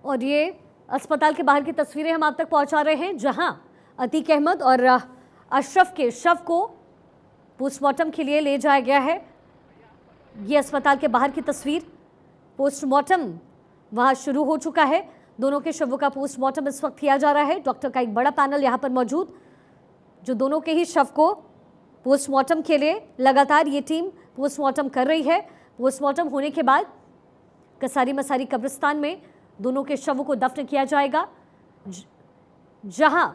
और ये अस्पताल के बाहर की तस्वीरें हम आप तक पहुंचा रहे हैं, जहां अतीक अहमद और अशरफ के शव को पोस्टमार्टम के लिए ले जाया गया है। ये अस्पताल के बाहर की तस्वीर, पोस्टमार्टम वहां शुरू हो चुका है। दोनों के शवों का पोस्टमार्टम इस वक्त किया जा रहा है। डॉक्टर का एक बड़ा पैनल यहाँ पर मौजूद, जो दोनों के ही शव को पोस्टमार्टम के लिए लगातार ये टीम पोस्टमार्टम कर रही है। पोस्टमार्टम होने के बाद कसारी मसारी कब्रिस्तान में दोनों के शवों को दफन किया जाएगा, जहां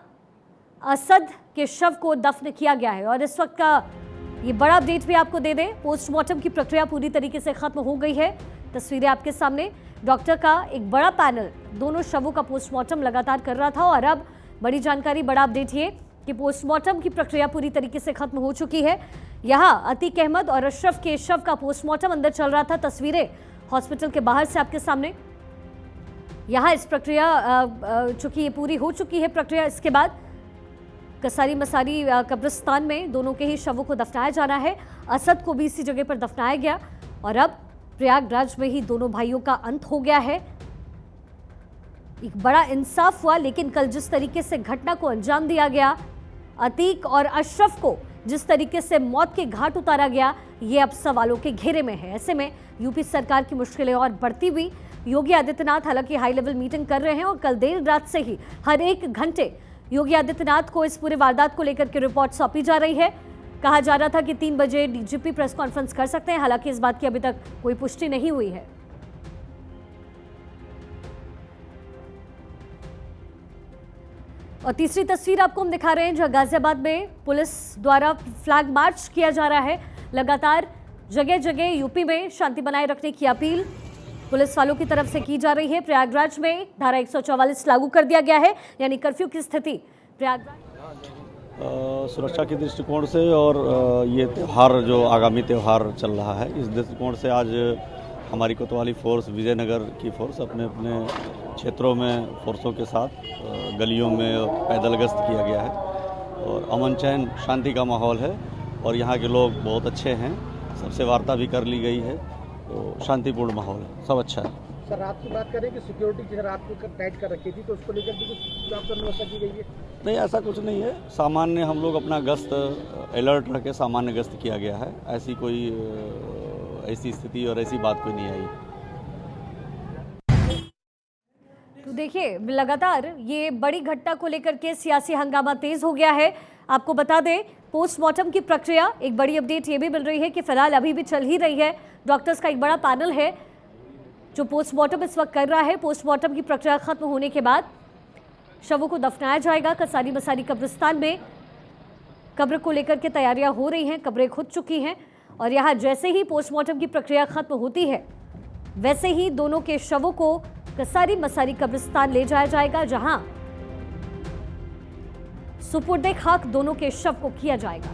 असद के शव को दफन किया गया है। और इस वक्त का ये बड़ा अपडेट भी आपको दे दें, पोस्टमार्टम की प्रक्रिया पूरी तरीके से खत्म हो गई है। तस्वीरें आपके सामने, डॉक्टर का एक बड़ा पैनल दोनों शवों का पोस्टमार्टम लगातार कर रहा था। और अब बड़ी जानकारी, बड़ा अपडेट ये कि पोस्टमार्टम की प्रक्रिया पूरी तरीके से खत्म हो चुकी है। यहाँ अतीक अहमद और अशरफ के शव का पोस्टमार्टम अंदर चल रहा था। तस्वीरें हॉस्पिटल के बाहर से आपके सामने। यहाँ इस प्रक्रिया चूंकि ये पूरी हो चुकी है प्रक्रिया, इसके बाद कसारी मसारी कब्रिस्तान में दोनों के ही शवों को दफनाया जाना है। असद को भी इसी जगह पर दफनाया गया और अब प्रयागराज में ही दोनों भाइयों का अंत हो गया है। एक बड़ा इंसाफ हुआ, लेकिन कल जिस तरीके से घटना को अंजाम दिया गया, अतीक और अशरफ को जिस तरीके से मौत के घाट उतारा गया, ये अब सवालों के घेरे में है। ऐसे में यूपी सरकार की मुश्किलें और बढ़ती हुई। योगी आदित्यनाथ हालांकि हाई लेवल मीटिंग कर रहे हैं और कल देर रात से ही हर एक घंटे योगी आदित्यनाथ को इस पूरे वारदात को लेकर के रिपोर्ट सौंपी जा रही है। कहा जा रहा था कि 3 बजे डीजीपी प्रेस कॉन्फ्रेंस कर सकते हैं, हालांकि इस बात की अभी तक कोई पुष्टि नहीं हुई है। और तीसरी तस्वीर आपको हम दिखा रहे हैं, जहां गाजियाबाद में पुलिस द्वारा फ्लैग मार्च किया जा रहा है। लगातार जगह जगह यूपी में शांति बनाए रखने की अपील पुलिस वालों की तरफ से की जा रही है। प्रयागराज में धारा 144 लागू कर दिया गया है, यानी कर्फ्यू की स्थिति प्रयागराज। सुरक्षा के दृष्टिकोण से और ये त्यौहार जो आगामी त्यौहार चल रहा है, इस दृष्टिकोण से आज हमारी कोतवाली फोर्स, विजयनगर की फोर्स अपने अपने क्षेत्रों में फोर्सों के साथ गलियों में पैदल गश्त किया गया है और अमन चैन शांति का माहौल है और यहाँ के लोग बहुत अच्छे हैं। सबसे वार्ता भी कर ली गई है, तो शांतिपूर्ण माहौल है, सब अच्छा है। सर, रात की बात करें कि सिक्योरिटी जैसे रात को टाइट कर रखी थी, तो उसको लेकर भी कुछ व्यवस्था की गई है? नहीं, ऐसा कुछ नहीं है। सामान्य हम लोग अपना गश्त अलर्ट रख के सामान्य गश्त किया गया है। ऐसी कोई ऐसी स्थिति और ऐसी बात कोई नहीं आई। तो देखिए, लगातार ये बड़ी घटना को लेकर के सियासी हंगामा तेज हो गया है। आपको बता दें, पोस्टमार्टम की प्रक्रिया, एक बड़ी अपडेट ये भी मिल रही है कि फिलहाल अभी भी चल ही रही है। डॉक्टर्स का एक बड़ा पैनल है जो पोस्टमार्टम इस वक्त कर रहा है। पोस्टमार्टम की प्रक्रिया खत्म होने के बाद शवों को दफनाया जाएगा कसारी मसारी कब्रिस्तान में। कब्र को लेकर के तैयारियां हो रही हैं, कब्रें खुद चुकी हैं और यहाँ जैसे ही पोस्टमार्टम की प्रक्रिया खत्म होती है, वैसे ही दोनों के शवों को कसारी मसारी कब्रिस्तान ले जाया जाएगा, जहां सुपुर्दे खाक दोनों के शव को किया जाएगा।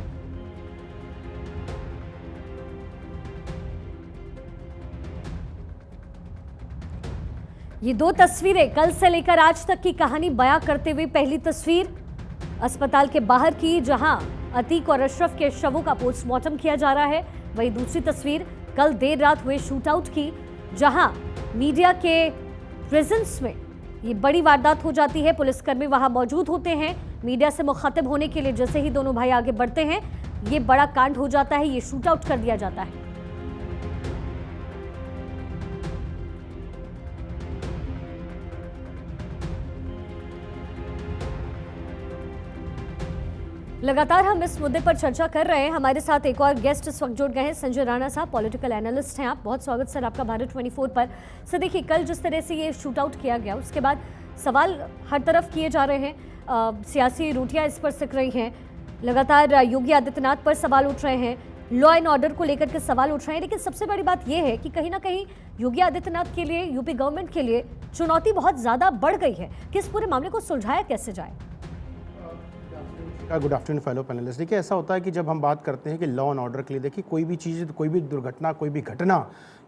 ये 2 तस्वीरें कल से लेकर आज तक की कहानी बयां करते हुए, पहली तस्वीर अस्पताल के बाहर की, जहां अतीक और अशरफ के शवों का पोस्टमार्टम किया जा रहा है। वही दूसरी तस्वीर कल देर रात हुए शूटआउट की, जहां मीडिया के प्रेजेंस में ये बड़ी वारदात हो जाती है। पुलिसकर्मी वहां मौजूद होते हैं मीडिया से मुखातिब होने के लिए। जैसे ही दोनों भाई आगे बढ़ते हैं, ये बड़ा कांड हो जाता है, ये शूटआउट कर दिया जाता है। लगातार हम इस मुद्दे पर चर्चा कर रहे हैं। हमारे साथ एक और गेस्ट इस वक्त जुड़ गए हैं, संजय राणा साहब, पॉलिटिकल एनालिस्ट हैं आप। बहुत स्वागत सर आपका भारत 24 पर। सर देखिए, कल जिस तरह से ये शूट आउट किया गया, उसके बाद सवाल हर तरफ किए जा रहे हैं, सियासी रूटियाँ इस पर सिक रही हैं, लगातार योगी आदित्यनाथ पर सवाल उठ रहे हैं, लॉ एंड ऑर्डर को लेकर के सवाल उठ रहे हैं। लेकिन सबसे बड़ी बात यह है कि कहीं ना कहीं योगी आदित्यनाथ के लिए, यूपी गवर्नमेंट के लिए चुनौती बहुत ज़्यादा बढ़ गई है कि इस पूरे मामले को सुलझाया कैसे जाए। Good afternoon fellow panelist. देखिए, ऐसा होता है कि जब हम बात करते हैं कि लॉ एंड ऑर्डर के लिए, देखिए कोई भी चीज़, कोई भी दुर्घटना, कोई भी घटना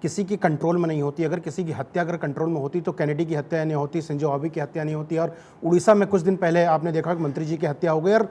किसी की कंट्रोल में नहीं होती। अगर किसी की हत्या अगर कंट्रोल में होती तो कैनेडी की हत्या नहीं होती, संजय वाबी की हत्या नहीं होती, और उड़ीसा में कुछ दिन पहले आपने देखा कि मंत्री जी की हत्या हो गई, और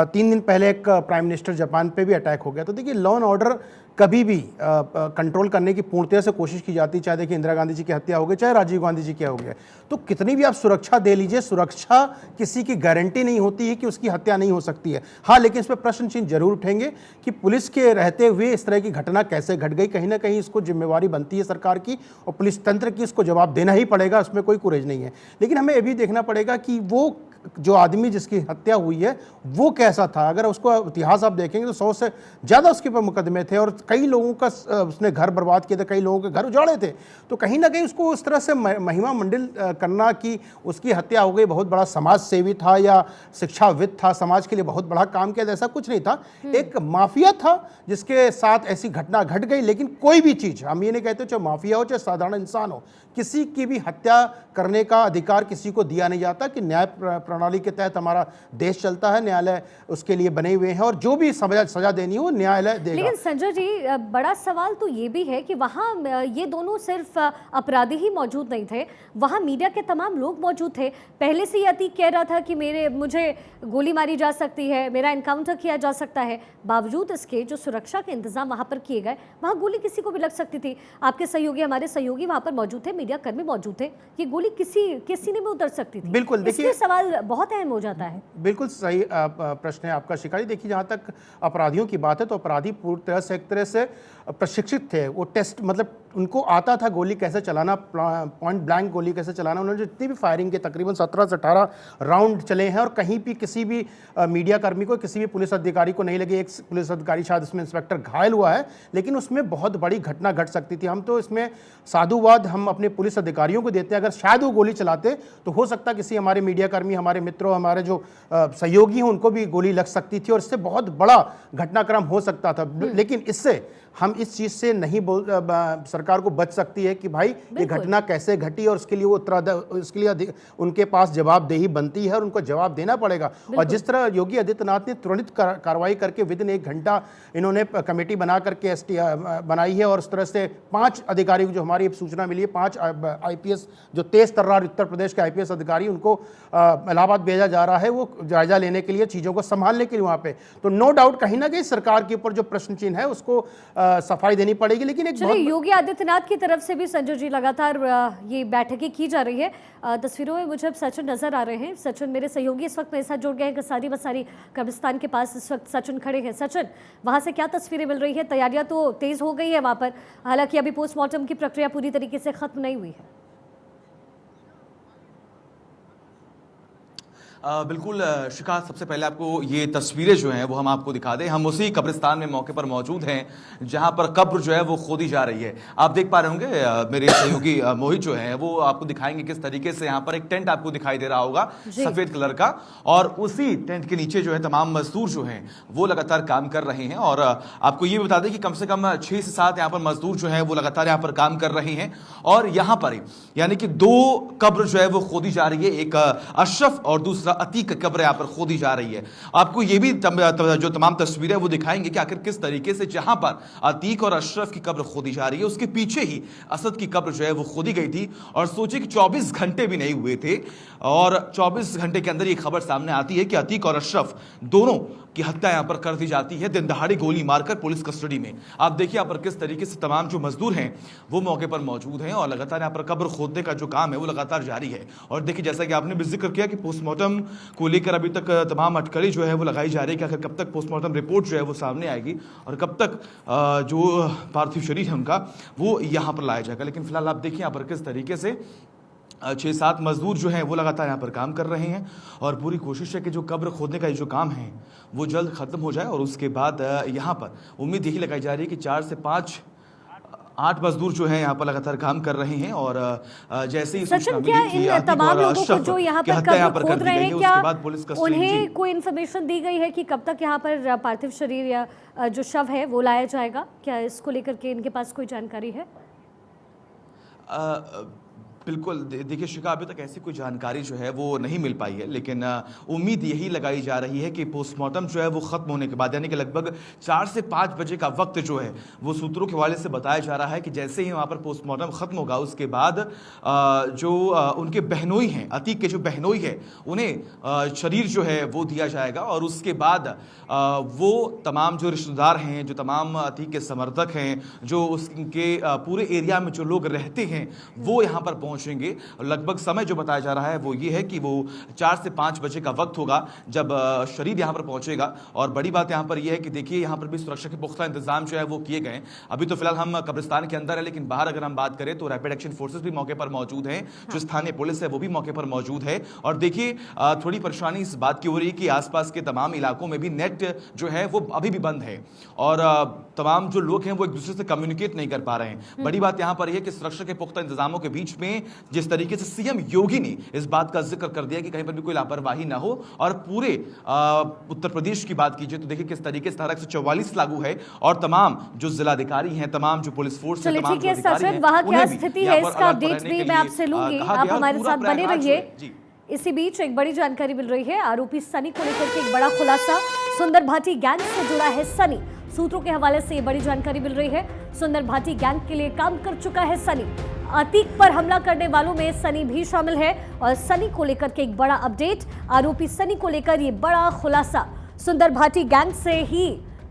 3 दिन पहले एक प्राइम मिनिस्टर जापान पे भी अटैक हो गया। तो देखिए, लॉ एंड ऑर्डर कभी भी कंट्रोल करने की पूर्णतः से कोशिश की जाती, चाहे देखिए इंदिरा गांधी जी की हत्या हो गई, चाहे राजीव गांधी जी की हो गया, तो कितनी भी आप सुरक्षा दे लीजिए, सुरक्षा किसी की गारंटी नहीं होती है कि उसकी हत्या नहीं हो सकती है। हाँ, लेकिन इस पर प्रश्न चिन्ह जरूर उठेंगे कि पुलिस के रहते हुए इस तरह की घटना कैसे घट गई। कहीं ना कहीं इसको जिम्मेवारी बनती है सरकार की और पुलिस तंत्र की, इसको जवाब देना ही पड़ेगा, उसमें कोई कुरेज नहीं है। लेकिन हमें यह भी देखना पड़ेगा कि वो जो आदमी जिसकी हत्या हुई है वो कैसा था। अगर उसको इतिहास आप देखेंगे तो 100 से ज़्यादा उसके ऊपर मुकदमे थे और कई लोगों का उसने घर बर्बाद किए थे, कई लोगों के घर उजाड़े थे। तो कहीं ना कहीं उसको उस तरह से महिमा मंडिल करना कि उसकी हत्या हो गई, बहुत बड़ा समाज सेवी था या शिक्षाविद था, समाज के लिए बहुत बड़ा काम किया, ऐसा कुछ नहीं था। एक माफिया था जिसके साथ ऐसी घटना घट गई। लेकिन कोई भी चीज़, हम ये नहीं कहते चाहे माफिया हो चाहे साधारण इंसान हो, किसी की भी हत्या करने का अधिकार किसी को दिया नहीं जाता। कि न्याय प्रणाली के तहत हमारा देश चलता है, न्यायालय उसके लिए बने हुए हैं और जो भी सजा देनी हो न्यायालय देगा। लेकिन संजय जी, बड़ा सवाल तो ये भी है कि वहाँ ये दोनों सिर्फ अपराधी ही मौजूद नहीं थे, वहाँ मीडिया के तमाम लोग मौजूद थे। पहले से ही अतीक कह रहा था कि मुझे गोली मारी जा सकती है, मेरा एनकाउंटर किया जा सकता है। बावजूद इसके जो सुरक्षा के इंतजाम वहाँ पर किए गए, वहाँ गोली किसी को भी लग सकती थी। आपके सहयोगी, हमारे सहयोगी वहाँ पर मौजूद थे, मीडिया कर्मी मौजूद थे, ये गोली किसी सीने में उतर सकती थी। बिल्कुल, देखिए सवाल बहुत अहम हो जाता है। बिल्कुल सही प्रश्न है आपका शिकारी। देखिए, जहाँ तक अपराधियों की बात है तो अपराधी पूरी तरह से एक तरह से प्रशिक्षित थे। वो टेस्ट, मतलब उनको आता था गोली कैसे चलाना, पॉइंट ब्लैंक गोली कैसे चलाना। उन्होंने जितनी भी फायरिंग के तकरीबन 17 से 18 राउंड चले हैं और कहीं भी किसी भी मीडिया कर्मी को, किसी भी पुलिस अधिकारी को नहीं लगे। एक पुलिस अधिकारी, शायद इसमें इंस्पेक्टर घायल हुआ है, लेकिन उसमें बहुत बड़ी घटना घट सकती थी। हम तो इसमें साधुवाद हम अपने पुलिस अधिकारियों को देते हैं। अगर शायद वो गोली चलाते तो हो सकता किसी हमारे मीडिया कर्मी, हमारे मित्रों, हमारे जो सहयोगी हैं उनको भी गोली लग सकती थी और इससे बहुत बड़ा घटनाक्रम हो सकता था। लेकिन इससे हम इस चीज़ से नहीं सरकार को बच सकती है कि भाई ये घटना कैसे घटी और उसके लिए उसके लिए उनके पास जवाबदेही बनती है और उनको जवाब देना पड़ेगा। और जिस तरह योगी आदित्यनाथ ने तुरंत कार्रवाई करके विदिन 1 घंटा इन्होंने कमेटी बना करके बनाई है और उस तरह से 5 अधिकारी को, जो हमारी सूचना मिली है, 5 IPS जो तेज तर्रार उत्तर प्रदेश के IPS अधिकारी, उनको इलाहाबाद भेजा जा रहा है वो जायजा लेने के लिए, चीज़ों को संभालने के लिए वहाँ पे। तो नो डाउट कहीं ना कहीं सरकार के ऊपर जो प्रश्न चिन्ह है उसको सफाई देनी पड़ेगी। लेकिन एक योगी आदित्यनाथ की तरफ से भी संजय जी लगातार ये बैठकें की जा रही है। तस्वीरों में मुझे अब सचिन नजर आ रहे हैं। सचिन, मेरे सहयोगी इस वक्त मेरे साथ जुड़ गए हैं कसारी बसारी कब्रिस्तान के पास। इस वक्त सचिन खड़े हैं। सचिन, वहां से क्या तस्वीरें मिल रही है? तैयारियां तो तेज हो गई है वहां पर, हालांकि अभी पोस्टमार्टम की प्रक्रिया पूरी तरीके से खत्म नहीं हुई है। बिल्कुल शिखा, सबसे पहले आपको ये तस्वीरें जो हैं वो हम आपको दिखा दें। हम उसी कब्रिस्तान में मौके पर मौजूद हैं जहां पर कब्र जो है वो खोदी जा रही है। आप देख पा रहे होंगे, मेरे सहयोगी मोहित जो है वो आपको दिखाएंगे किस तरीके से यहाँ पर एक टेंट आपको दिखाई दे रहा होगा सफेद कलर का, और उसी टेंट के नीचे जो है तमाम मजदूर जो हैं वो लगातार काम कर रहे हैं। और आपको ये बता दें कि कम से कम 6 से 7 यहाँ पर मजदूर जो है वो लगातार यहाँ पर काम कर रहे हैं। और यहाँ पर यानी कि 2 कब्र जो है वो खोदी जा रही है, एक अशरफ और दूसरा अतीक कब्र यहाँ पर खोदी जा रही है। आपको ये भी जो तमाम तस्वीरें वो दिखाएंगे कि आखिर किस तरीके से जहां पर अतीक और अशरफ की कब्र खोदी जा रही है, उसके पीछे ही असद की कब्र जो है वो खोदी गई थी। और सोचिए कि 24 घंटे भी नहीं हुए थे और 24 घंटे के अंदर ये खबर सामने आती है कि अतीक और अशरफ दोनों की हत्या यहां पर कर दी जाती है, दिन दहाड़े गोली मारकर पुलिस कस्टडी में। आप देखिए यहाँ पर किस तरीके से तमाम जो मजदूर हैं वो मौके पर मौजूद हैं और लगातार यहाँ पर कब्र खोदने का जो काम है वो लगातार जारी है। और देखिए, जैसा कि आपने भी जिक्र किया कि पोस्टमार्टम को लेकर अभी तक तमाम अटकलें जो है वो लगाई जा रही है कि आखिर कब तक पोस्टमार्टम रिपोर्ट जो है वो सामने आएगी और कब तक जो पार्थिव शरीर है उनका वो यहाँ पर लाया जाएगा। लेकिन फिलहाल आप देखिए यहाँ पर किस तरीके से 6-7 मजदूर जो हैं वो लगातार यहाँ पर काम कर रहे हैं और पूरी कोशिश है कि जो कब्र खोदने का जो काम है वो जल्द ख़त्म हो जाए। और उसके बाद यहाँ पर उम्मीद यही लगाई जा रही है कि 4 से 5-8 मजदूर जो हैं यहाँ पर लगातार काम कर रहे हैं। और जैसे ही सूचना मिली कि तमाम लोगों को जो यहाँ पर खोद रहे हैं, क्या पुलिस उन्हें कोई इन्फॉर्मेशन दी गई है कि कब तक यहाँ पर पार्थिव शरीर या जो शव है वो लाया जाएगा? क्या इसको लेकर के इनके पास कोई जानकारी है? बिल्कुल देखिए शिखा, अभी तक ऐसी कोई जानकारी जो है वो नहीं मिल पाई है, लेकिन उम्मीद यही लगाई जा रही है कि पोस्टमार्टम जो है वो खत्म होने के बाद, यानी कि लगभग 4 से 5 बजे का वक्त जो है वो सूत्रों के हवाले से बताया जा रहा है कि जैसे ही वहाँ पर पोस्टमार्टम खत्म होगा उसके बाद जो उनके बहनोई हैं, अतीक के जो बहनोई है उन्हें शरीर जो है वो दिया जाएगा और उसके बाद वो तमाम जो रिश्तेदार हैं, जो तमाम अतीक के समर्थक हैं, जो उसके पूरे एरिया में जो लोग रहते हैं वो यहाँ पर पहुंचेंगे। लगभग समय जो बताया जा रहा है वो ये है कि वो 4 से 5 बजे का वक्त होगा जब शरीर यहाँ पर पहुंचेगा। और बड़ी बात यहाँ पर यह है कि देखिए यहाँ पर भी सुरक्षा के पुख्ता इंतजाम जो है वो किए गए। अभी तो फिलहाल हम कब्रिस्तान के अंदर है, लेकिन बाहर अगर हम बात करें तो रैपिड एक्शन फोर्सेस भी मौके पर मौजूद हैं, जो स्थानीय पुलिस है वो भी मौके पर मौजूद है। और देखिए थोड़ी परेशानी इस बात की हो रही है कि आसपास के तमाम इलाकों में भी नेट जो है वो अभी भी बंद है और तमाम जो लोग हैं वो एक दूसरे से कम्युनिकेट नहीं कर पा रहे हैं। बड़ी बात यहाँ पर यह कि सुरक्षा के पुख्ता इंतजामों के बीच में जिस तरीके से सीएम योगी ने इस बात का जिक्र कर दिया कि कहीं पर भी कोई लापरवाही ना हो और पूरे उत्तर प्रदेश की बात कीजिए तो देखिए किस तरीके से धारा 144 लागू है और तमाम जो जिलाधिकारी हैं, तमाम जो पुलिस फोर्स है, तमाम जो अधिकारी हैं, वहां क्या उन्हें भी स्थिति यहाँ है पर इसका अलर्ट अपडेट रहने भी के मैं लिए आपसे लूंगी, कहा आप गया। हमारे पूरा साथ बने प्रयागराज रहिए। जी। इसी बीच एक बड़ी जानकारी मिल रही है, आरोपी सनी को लेकर के एक बड़ा खुलासा, सुंदर भाटी गैंग से जुड़ा है सनी। सूत्रों के हवाले से ये बड़ी जानकारी मिल रही है, सुंदर भाटी गैंग के लिए काम कर चुका है सनी। अतीक पर हमला करने वालों में सनी भी शामिल है और सनी को लेकर के एक बड़ा अपडेट, आरोपी सनी को लेकर ये बड़ा खुलासा। सुंदर भाटी गैंग से ही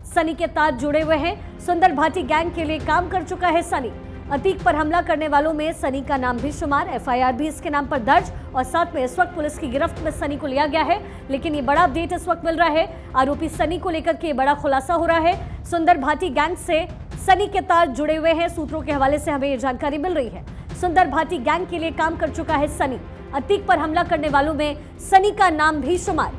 सनी के तार जुड़े हुए हैं, सुंदर भाटी गैंग के लिए काम कर चुका है सनी। अतीक पर हमला करने वालों में सनी का नाम भी शुमार, एफआईआर भी इसके नाम पर दर्ज और साथ में इस वक्त पुलिस की गिरफ्त में सनी को लिया गया है। लेकिन ये बड़ा अपडेट इस वक्त मिल रहा है, आरोपी सनी को लेकर के बड़ा खुलासा हो रहा है। सुंदर भाटी गैंग से सनी के तार जुड़े हुए हैं, सूत्रों के हवाले से हमें ये जानकारी मिल रही है। सुंदर भाटी गैंग के लिए काम कर चुका है सनी, अतीक पर हमला करने वालों में सनी का नाम भी शुमार।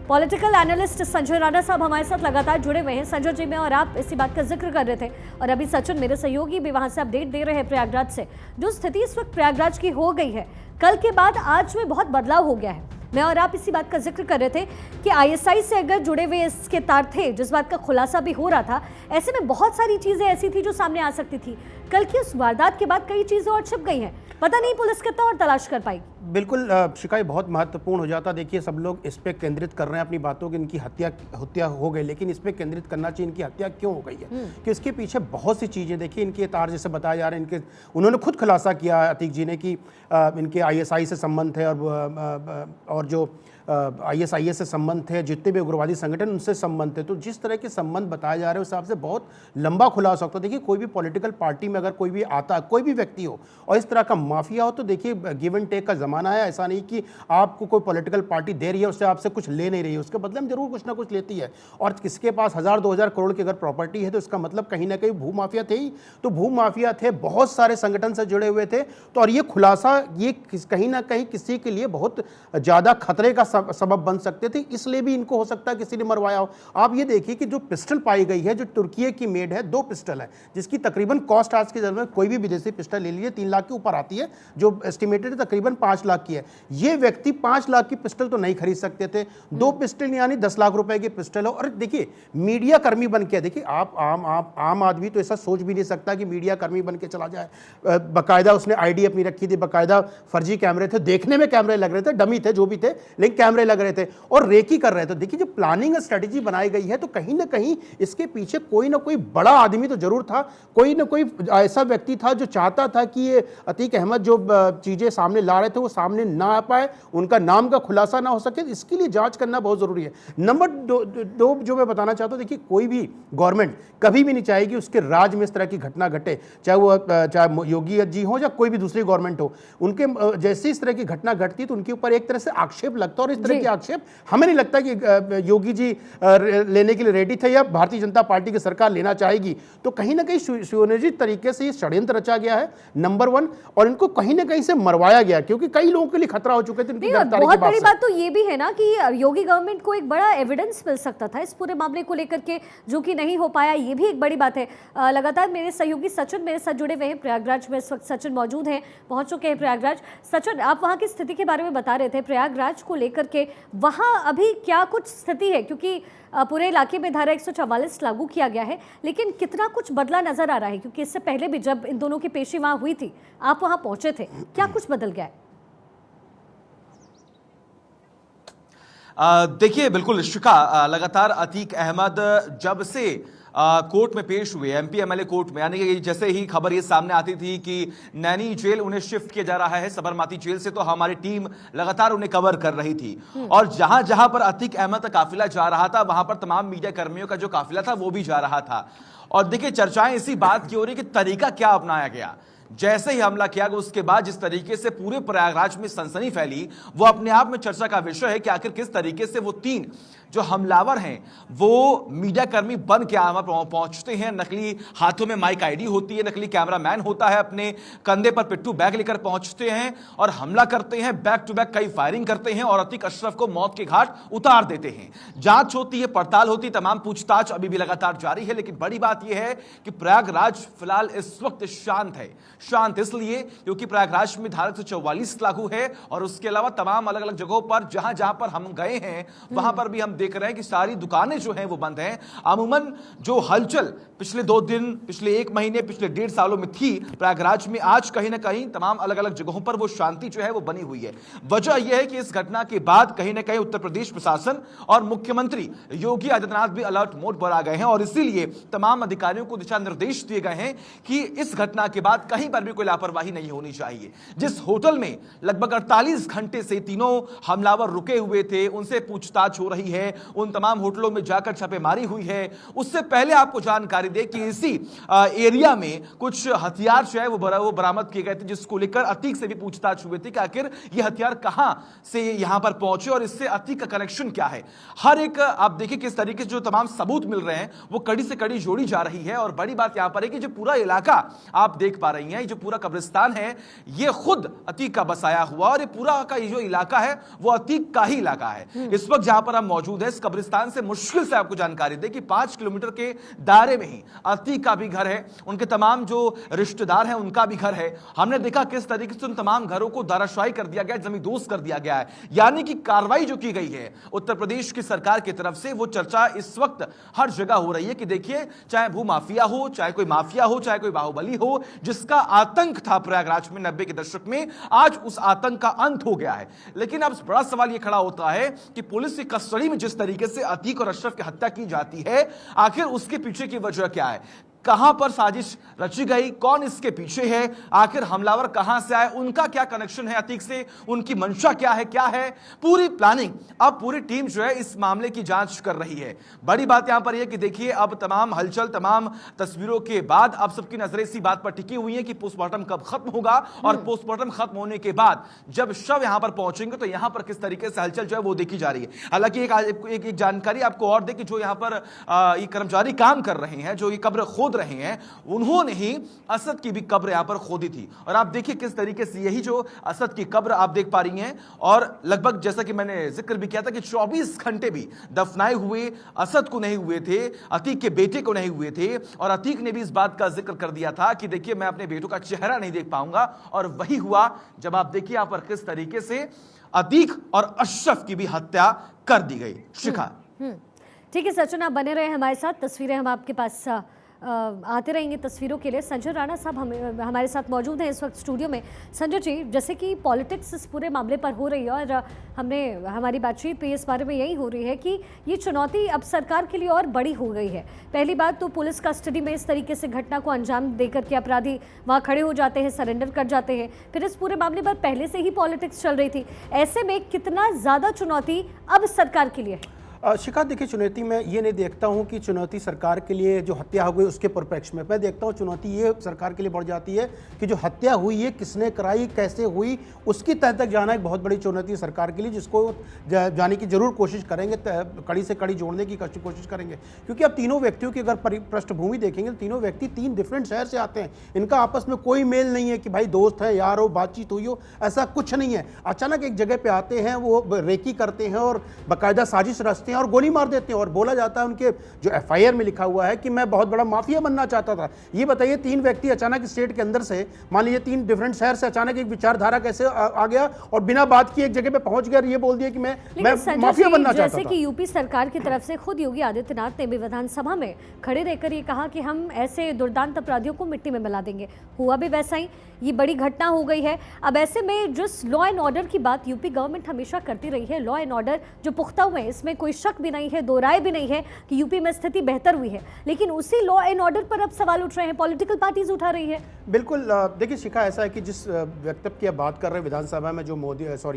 पॉलिटिकल एनालिस्ट संजय राणा साहब हमारे साथ लगातार जुड़े हुए हैं। संजय जी, में और आप इसी बात का जिक्र कर रहे थे और अभी सचिन मेरे सहयोगी भी वहां से अपडेट दे रहे हैं प्रयागराज से। जो स्थिति इस वक्त प्रयागराज की हो गई है, कल के बाद आज में बहुत बदलाव हो गया है। मैं और आप इसी बात का जिक्र कर रहे थे कि आईएसआई से अगर जुड़े हुए इसके तार थे, जिस बात का खुलासा भी हो रहा था, ऐसे में बहुत सारी चीजें ऐसी थी जो सामने आ सकती थी। कल की उस वारदात के बाद कई चीजें और छिप गई हैं, पता नहीं पुलिस कितना और तलाश कर पाएगी। बिल्कुल शिकायत बहुत महत्वपूर्ण हो जाता। देखिए सब लोग इस पे केंद्रित कर रहे हैं अपनी बातों की, इनकी हत्या हो गई, लेकिन इस पे केंद्रित करना चाहिए इनकी हत्या क्यों हो गई है, कि इसके पीछे बहुत सी चीज़ें। देखिए इनके तार जैसे बताया जा रहे हैं, उन्होंने खुद खुलासा किया अतीक जी ने कि इनके आईएसआई से संबंध है और जो आईएसआईएस से संबंध थे, जितने भी उग्रवादी संगठन उनसे संबंध थे। तो जिस तरह के संबंध बताए जा रहे हैं उस हिसाब से बहुत लंबा खुला हो सकता है। देखिए कोई भी पॉलिटिकल पार्टी में अगर कोई भी आता, कोई भी व्यक्ति हो और इस तरह का माफिया हो, तो देखिए गिव एंड टेक का ज़माना है। ऐसा नहीं कि आपको कोई पॉलिटिकल पार्टी दे रही है उससे आपसे कुछ ले नहीं रही है, उसके बदले में जरूर कुछ ना कुछ लेती है। और किसके पास 1000-2000 करोड़ की अगर प्रॉपर्टी है तो इसका मतलब कहीं ना कहीं भू माफिया थे ही। तो भू माफिया थे, बहुत सारे संगठन से जुड़े हुए थे। तो और ये खुलासा ये कहीं ना कहीं किसी के लिए बहुत ज़्यादा खतरे का सबब बन सकते थे, इसलिए भी इनको हो सकता है किसी ने मरवाया हो। आप ये देखिए कि जो पिस्टल पाई गई है, जो तुर्की की मेड है, 2 पिस्टल है, जिसकी तकरीबन कॉस्ट आज के जमाने में कोई भी विदेशी पिस्टल ले लीजिए 3 लाख के ऊपर आती है, जो एस्टिमेटेड तकरीबन 5 लाख की है। ये व्यक्ति 5 लाख की पिस्टल तो नहीं खरीद सकते थे, 2 पिस्टल यानी 10 लाख रुपए की पिस्टल हो। और देखिए मीडिया कर्मी बन के, देखिए आप आम आदमी तो ऐसा सोच भी नहीं सकता कि मीडिया कर्मी बन के चला जाए। बाकायदा उसने आईडी अपनी रखी थी, बाकायदा फर्जी कैमरे थे, देखने में कैमरे लग रहे थे, डमी थे जो भी थे, लेकिन कैमरे लग रहे थे और रेकी कर रहे थे। देखिए जो प्लानिंग स्ट्रेटेजी बनाई गई है, तो कहीं ना कहीं इसके पीछे कोई ना कोई बड़ा आदमी तो जरूर था, कोई ना कोई ऐसा व्यक्ति था जो चाहता था कि ये अतीक अहमद जो चीजें सामने ला रहे थे वो सामने ना आ पाए, उनका नाम का खुलासा ना हो सके। इसके लिए जांच करना बहुत जरूरी है। नंबर 2 जो मैं बताना चाहता हूं, देखिए कोई भी गवर्नमेंट कभी भी नहीं चाहेगी उसके राज में इस तरह की घटना घटे, चाहे योगी जी हो या कोई भी दूसरी गवर्नमेंट हो। उनके जैसे इस तरह की घटना घटती है तो उनके ऊपर एक तरह से आक्षेप लगता है और इस तरह के आक्षेप हमें नहीं लगता कि योगी जी लेने के लिए रेडी थे या भारतीय जनता पार्टी की सरकार लेना चाहेगी। तो कहीं ना कहीं सुनियोजित तरीके से ये षड्यंत्र रचा गया है, नंबर 1, और इनको कहीं ना कहीं से मरवाया गया, क्योंकि कई लोगों के लिए खतरा हो चुके थे इनकी गिरफ्तारी के बाद। बड़ी बात तो ये भी है ना कि योगी गवर्नमेंट को एक बड़ा एविडेंस मिल सकता था इस पूरे मामले को लेकर के, जो कि नहीं हो पाया। ये भी एक बड़ी बात है। लगातार मेरे सहयोगी सचिन मेरे साथ जुड़े हुए हैं प्रयागराज में, इस वक्त सचिन मौजूद हैं, पहुंच चुके हैं प्रयागराज। सचिन, आप वहां की स्थिति के बारे में बता रहे थे प्रयागराज को लेकर के, वहां अभी क्या कुछ स्थिति है? क्योंकि पूरे इलाके में धारा 144 लागू किया गया है, लेकिन कितना कुछ बदला नजर आ रहा है? क्योंकि इससे पहले भी जब इन दोनों की पेशी वहां हुई थी, आप वहां पहुंचे थे, क्या कुछ बदल गया है? देखिए बिल्कुल शिखा, लगातार अतीक अहमद जब से कोर्ट में पेश हुए, एमपी एमएलए कोर्ट में, यानी कि जैसे ही खबर ये सामने आती थी कि नैनी जेल उन्हें शिफ्ट किया जा रहा है साबरमती जेल से, तो हमारी टीम लगातार उन्हें कवर कर रही थी। और जहां जहां पर अतीक अहमद का काफिला जा रहा था, वहां पर तमाम मीडिया कर्मियों का जो काफिला था वो भी जा रहा था। और देखिए चर्चाएं इसी बात की हो रही कि तरीका क्या अपनाया गया। जैसे ही हमला किया गया उसके बाद जिस तरीके से पूरे प्रयागराज में सनसनी फैली, वो अपने आप में चर्चा का विषय है कि आखिर किस तरीके से वो 3 जो हमलावर हैं वो मीडिया कर्मी बन के पहुंचते हैं। नकली हाथों में माइक आईडी होती है, नकली कैमरामैन होता है, अपने कंधे पर पिट्ठू बैग लेकर पहुंचते हैं और हमला करते हैं। बैक टू बैक कई फायरिंग करते हैं और अतीक अशरफ को मौत के घाट उतार देते हैं। जांच होती है, पड़ताल होती है, तमाम पूछताछ अभी भी लगातार जारी है। लेकिन बड़ी बात यह है कि प्रयागराज फिलहाल इस वक्त शांत है। शांत इसलिए क्योंकि प्रयागराज में धारा 144 लागू है और उसके अलावा तमाम अलग अलग जगहों पर जहां जहां पर हम गए हैं वहां पर भी हम देख रहे हैं कि सारी दुकानें जो हैं वो बंद हैं। अमूमन जो हलचल पिछले 2 दिन, पिछले 1 महीने, पिछले 1.5 सालों में थी प्रयागराज में, आज कहीं ना कहीं तमाम अलग अलग जगहों पर वो शांति जो है वो बनी हुई है। वजह यह है कि इस घटना के बाद कहीं ना कहीं उत्तर प्रदेश प्रशासन और मुख्यमंत्री योगी आदित्यनाथ भी अलर्ट मोड पर आ गए हैं और इसीलिए तमाम अधिकारियों को दिशा निर्देश दिए गए हैं कि इस घटना के बाद कहीं पर भी कोई लापरवाही नहीं होनी चाहिए। जिस होटल में लगभग 48 घंटे से तीनों हमलावर रुके हुए थे, उनसे पूछताछ हो रही है, उन तमाम होटलों में जाकर छापेमारी हुई है। उससे पहले आपको जानकारी दे कि इसी एरिया में कुछ हथियार जो है वो बरामद किए गए थे, जिसको लेकर अतीक से भी पूछताछ हुई थी कि आखिर ये हथियार कहां से यहां पर पहुंचे और इससे अतीक का कनेक्शन क्या है। हर एक आप देखिए किस तरीके से जो तमाम सबूत मिल रहे हैं वो कड़ी से कड़ी जोड़ी जा रही है। और बड़ी बात यहां पर है कि जो पूरा इलाका आप देख पा रही हैं, जो पूरा कब्रिस्तान है, ये खुद अतीक का बसाया हुआ और ये पूरा का ये जो इलाका है वो अतीक का ही इलाका है। इस वक्त जहां पर हम मौजूद है, इस कब्रिस्तान से मुश्किल से आपको जानकारी दे कि 5 किलोमीटर के दायरे में ही अतीक का भी घर है, उनके तमाम जो रिश्तेदार हैं उनका भी घर है। हमने देखा किस तरीके से उन तमाम घरों को धराशायी कर दिया गया, जमींदोज कर दिया गया है। यानी कि कार्रवाई जो की गई है उत्तर प्रदेश की सरकार की तरफ से, वो चर्चा इस वक्त हर जगह हो रही है कि देखिए चाहे भू माफिया हो, चाहे कोई माफिया हो, चाहे कोई बाहुबली हो, जिसका आतंक था प्रयागराज में 90 के दशक में, आज उस आतंक का अंत हो गया है। लेकिन अब बड़ा सवाल यह खड़ा होता है कि पुलिस की कस्टडी में जिस तरीके से अतीक और अशरफ की हत्या की जाती है, आखिर उसके पीछे की वजह क्या है? कहां पर साजिश रची गई, कौन इसके पीछे है, आखिर हमलावर कहां से आए, उनका क्या कनेक्शन है अतीक से, उनकी मंशा क्या है, पूरी प्लानिंग, अब पूरी टीम जो है इस मामले की जांच कर रही है। बड़ी बात यहां पर यह कि देखिए अब तमाम हलचल, तमाम तस्वीरों के बाद अब सबकी नजरें इसी बात पर टिकी हुई है कि पोस्टमार्टम कब खत्म होगा और पोस्टमार्टम खत्म होने के बाद जब शव यहां पर पहुंचेंगे तो यहां पर किस तरीके से हलचल जो है वो देखी जा रही है। हालांकि एक जानकारी आपको और दे कि जो यहां पर ये कर्मचारी काम कर रहे हैं, जो ये कब्र खोद रहे हैं, उन्होंने ही असद की भी कब्र यहां पर खोदी थी। और आप देखिए किस तरीके से यही जो असद की कब्र आप देख पा रही हैं, और लगभग जैसा कि मैंने जिक्र भी किया था कि 24 घंटे भी दफनाए हुए असद को नहीं हुए थे, अतीक के बेटे को नहीं हुए थे। और अतीक ने भी इस बात का जिक्र कर दिया था कि देखिए मैं अपने बेटों का चेहरा नहीं देख पाऊंगा, और वही हुआ जब आप देखिए यहां पर किस तरीके से अतीक और अशरफ की भी हत्या कर दी गई। शिखा, ठीक है सचिन, आप बने रहे हमारे साथ, तस्वीरें हम आपके पास आते रहेंगे तस्वीरों के लिए। संजय राणा साहब हमारे साथ मौजूद हैं इस वक्त स्टूडियो में। संजय जी, जैसे कि पॉलिटिक्स इस पूरे मामले पर हो रही है और हमारी बातचीत पे इस बारे में यही हो रही है कि ये चुनौती अब सरकार के लिए और बड़ी हो गई है। पहली बात तो पुलिस कस्टडी में इस तरीके से घटना को अंजाम देकर के अपराधी वहाँ खड़े हो जाते हैं, सरेंडर कर जाते हैं। फिर इस पूरे मामले पर पहले से ही पॉलिटिक्स चल रही थी, ऐसे में कितना ज़्यादा चुनौती अब सरकार के लिए है? शिखा, देखिए चुनौती मैं ये नहीं देखता हूँ कि चुनौती सरकार के लिए जो हत्या हो गई उसके परिप्रेक्ष्य में, मैं देखता हूँ चुनौती ये सरकार के लिए बढ़ जाती है कि जो हत्या हुई है किसने कराई, कैसे हुई, उसकी तह तक जाना एक बहुत बड़ी चुनौती है सरकार के लिए, जिसको जाने की जरूर कोशिश करेंगे, कड़ी से कड़ी जोड़ने की कोशिश करेंगे। क्योंकि अब तीनों व्यक्तियों की अगर पृष्ठभूमि देखेंगे तो तीनों व्यक्ति 3 डिफरेंट शहर से आते हैं, इनका आपस में कोई मेल नहीं है कि भाई दोस्त है, यार हो, बातचीत हुई हो, ऐसा कुछ नहीं है। अचानक एक जगह पर आते हैं, वो रेकी करते हैं और बाकायदा साजिश रचते हैं हैं और गोली मार देते हैं। और बोला जाता है उनके जो एफआईआर में लिखा हुआ है कि मैं बहुत बड़ा माफिया बनना चाहता था। ये बताइए 3 व्यक्ति अचानक स्टेट के अंदर से, मान लीजिए 3 डिफरेंट शहर से अचानक एक विचारधारा कैसे आ गया और बिना बात की एक जगह पे पहुंच गया और ये बोल दिया कि मैं माफिया बनना चाहता था। जैसे कि यूपी सरकार की तरफ से खुद योगी आदित्यनाथ ने भी विधानसभा में खड़े रहकर ये कहा कि हम ऐसे दुर्दांत अपराधियों को मिट्टी में मिला देंगे। हुआ भी वैसा ही, ये बड़ी घटना हो गई है। अब ऐसे में जिस लॉ एंड ऑर्डर की बात यूपी गवर्नमेंट हमेशा करती रही है, लॉ एंड ऑर्डर जो पुख्ता हुए हैं, इसमें कोई शक भी नहीं है, दो राय भी नहीं है कि यूपी में स्थिति बेहतर हुई है, लेकिन उसी लॉ एंड ऑर्डर पर अब सवाल उठ रहे हैं, पॉलिटिकल पार्टीज उठा रही है। बिल्कुल, देखिए शिखा, ऐसा है कि जिस वक्तव्य की आप बात कर रहे हैं विधानसभा में जो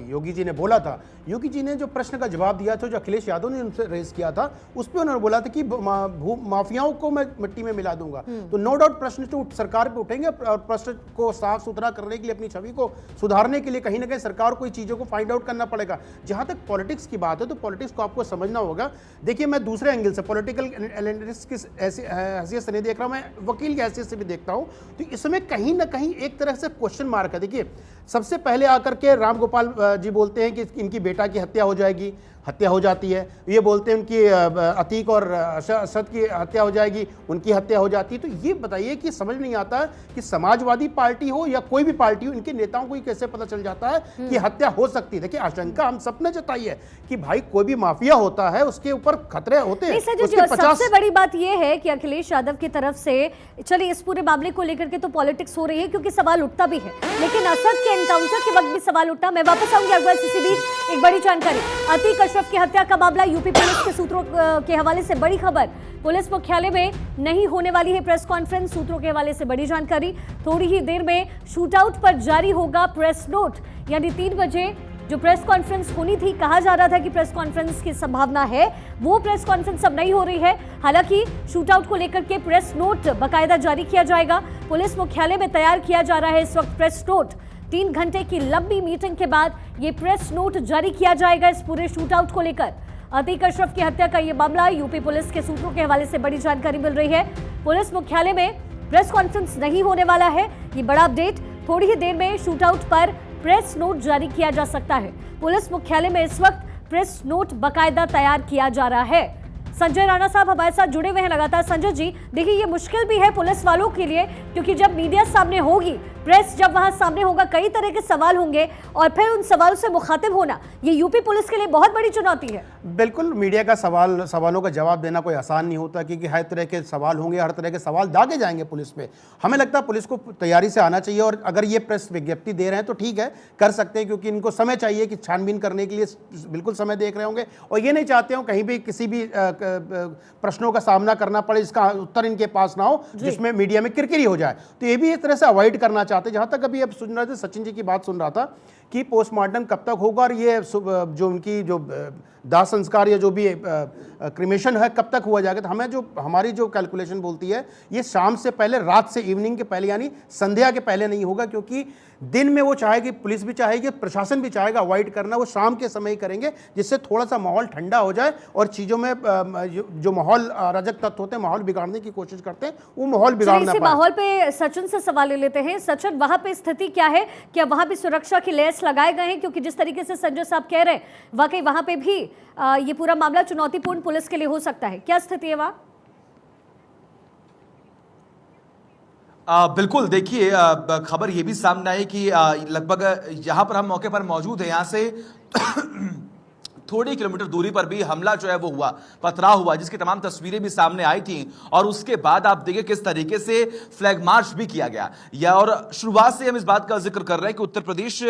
योगी जी ने बोला था, योगी जी ने जो प्रश्न का जवाब दिया था, जो अखिलेश यादव ने उनसे रेज किया था, उस पर उन्होंने बोला था कि माफियाओं को मैं मिट्टी में मिला दूंगा। तो नो डाउट प्रश्न तो सरकार पे उठेंगे और प्रश्न को साफ सुथरा करने के लिए, अपनी छवि को सुधारने के लिए कहीं ना कहीं सरकार को चीजों को फाइंड आउट करना पड़ेगा। जहां तक पॉलिटिक्स की बात है तो पॉलिटिक्स को आपको समझना होगा। देखिए, मैं दूसरे एंगल से, पॉलिटिकल एनालिस्ट की हैसियत से नहीं देख रहा हूं, मैं वकील की हैसियत से भी देखता हूं। तो इसमें कहीं ना कहीं एक तरह से क्वेश्चन मार्क है। देखिए, सबसे पहले आकर के राम गोपाल जी बोलते हैं कि इनकी बेटा की हत्या हो जाएगी, हत्या हो जाती है। ये बोलते हैं उनकी अतीक और असद की हत्या हो जाएगी, उनकी हत्या हो जाती है। तो ये बताइए कि समझ नहीं आता कि समाजवादी पार्टी हो या कोई भी पार्टी हो, इनके नेताओं को ही कैसे पता चल जाता है कि हत्या हो सकती है। देखिए, आशंका हम सबने जताई है कि भाई कोई भी माफिया होता है उसके ऊपर खतरे होते हैं। सबसे बड़ी बात यह है कि अखिलेश यादव की तरफ से, चलिए इस पूरे मामले को लेकर के तो पॉलिटिक्स हो रही है क्योंकि सवाल उठता भी है, लेकिन असद के एनकाउंटर के वक्त भी सवाल उठा। मैं वापस आऊंगी अकबर, इसी बीच एक बड़ी जानकारी, अतीक अशरफ की हत्या का मामला, यूपी पुलिस के सूत्रों के हवाले से बड़ी खबर। पुलिस मुख्यालय में नहीं होने वाली है प्रेस कॉन्फ्रेंस, सूत्रों के हवाले से बड़ी जानकारी। थोड़ी ही देर में शूटआउट पर जारी होगा प्रेस नोट, यानी 3 बजे जो प्रेस कॉन्फ्रेंस होनी थी, कहा जा रहा था कि प्रेस कॉन्फ्रेंस की संभावना है, वो प्रेस कॉन्फ्रेंस अब नहीं हो रही है। हालांकि शूटआउट को लेकर के प्रेस नोट बाकायदा जारी किया जाएगा। पुलिस मुख्यालय में तैयार किया जा रहा है इस वक्त प्रेस नोट। 3 घंटे की लंबी मीटिंग के बाद ये प्रेस नोट जारी किया जाएगा इस पूरे शूटआउट को लेकर। अतीक अशरफ की हत्या का ये मामला, यूपी पुलिस के सूत्रों के हवाले से बड़ी जानकारी मिल रही है। पुलिस मुख्यालय में प्रेस कॉन्फ्रेंस नहीं होने वाला है, ये बड़ा अपडेट। थोड़ी ही देर में शूटआउट पर प्रेस नोट जारी किया जा सकता है। पुलिस मुख्यालय में इस वक्त प्रेस नोट बाकायदा तैयार किया जा रहा है। संजय राणा साहब हमारे साथ जुड़े हुए हैं लगातार। संजय जी, देखिए ये मुश्किल भी है पुलिस वालों के लिए, क्योंकि जब मीडिया सामने होगी, प्रेस जब वहां सामने होगा, कई तरह के सवाल होंगे और फिर उन सवालों से मुखातिब होना, ये यूपी पुलिस के लिए बहुत बड़ी चुनौती है। बिल्कुल, मीडिया का सवालों का जवाब देना कोई आसान नहीं होता, क्योंकि हर तरह के सवाल होंगे, हर तरह के सवाल दागे जाएंगे पुलिस पे। हमें लगता है पुलिस को तैयारी से आना चाहिए, और अगर ये प्रेस विज्ञप्ति दे रहे हैं तो ठीक है, कर सकते हैं, क्योंकि इनको समय चाहिए कि छानबीन करने के लिए बिल्कुल समय देख रहे होंगे, और ये नहीं चाहते हो कहीं भी किसी भी प्रश्नों का सामना करना पड़े जिसका उत्तर इनके पास ना हो, जिसमें मीडिया में किरकिरी हो जाए। तो ये भी इस तरह से अवॉइड करना चाहते हैं। जहां तक अभी अब सुन रहे थे, सचिन जी की बात सुन रहा था कि पोस्टमार्टम कब तक होगा और ये जो उनकी जो दाह संस्कार या जो भी क्रिमेशन है कब तक हुआ जाएगा। तो हमें जो हमारी जो कैलकुलेशन बोलती है, ये शाम से पहले, रात से, इवनिंग के पहले, यानी संध्या के पहले नहीं होगा, क्योंकि दिन में वो चाहेगी, पुलिस भी चाहेगी, प्रशासन भी चाहेगा अवॉइड करना, वो शाम के समय ही करेंगे, जिससे थोड़ा सा माहौल ठंडा हो जाए और चीज़ों में जो माहौल अराजक तत्व होते हैं, माहौल बिगाड़ने की कोशिश करते हैं, वो माहौल बिगाड़ ना पाए। माहौल पे सचिन से सवाल ले लेते हैं। सचिन, वहां पे स्थिति क्या है? क्या वहां पे सुरक्षा की लेस लगाए गए हैं? क्योंकि जिस तरीके से संजय साहब कह रहे हैं, वाकई वहां पे भी ये पूरा मामला चुनौतीपूर्ण पुलिस के लिए हो सकता है। क्या स्थिति है वहां? बिल्कुल, देखिए खबर ये भी सामने आई कि लगभग यहाँ पर हम मौके पर मौजूद हैं, यहाँ से थोड़ी किलोमीटर दूरी पर भी हमला जो है वो हुआ, पथराव हुआ, जिसकी तमाम तस्वीरें भी सामने आई थी। और उसके बाद आप देखिए किस तरीके से फ्लैग मार्च भी किया गया। या और शुरुआत से हम इस बात का जिक्र कर रहे हैं कि उत्तर प्रदेश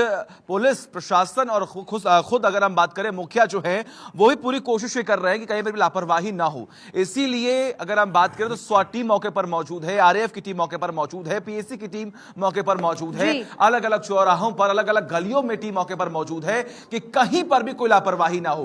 पुलिस प्रशासन और खुद अगर हम बात करें, मुखिया जो है वो भी पूरी कोशिश ये कर रहे हैं कि कहीं पर भी लापरवाही ना हो। इसीलिए अगर हम बात करें तो स्वाट टीम मौके पर मौजूद है, आरएएफ की टीम मौके पर मौजूद है, पीएसी की टीम मौके पर मौजूद है, अलग अलग चौराहों पर, अलग अलग गलियों में टीम मौके पर मौजूद है कि कहीं पर भी कोई लापरवाही ना हो।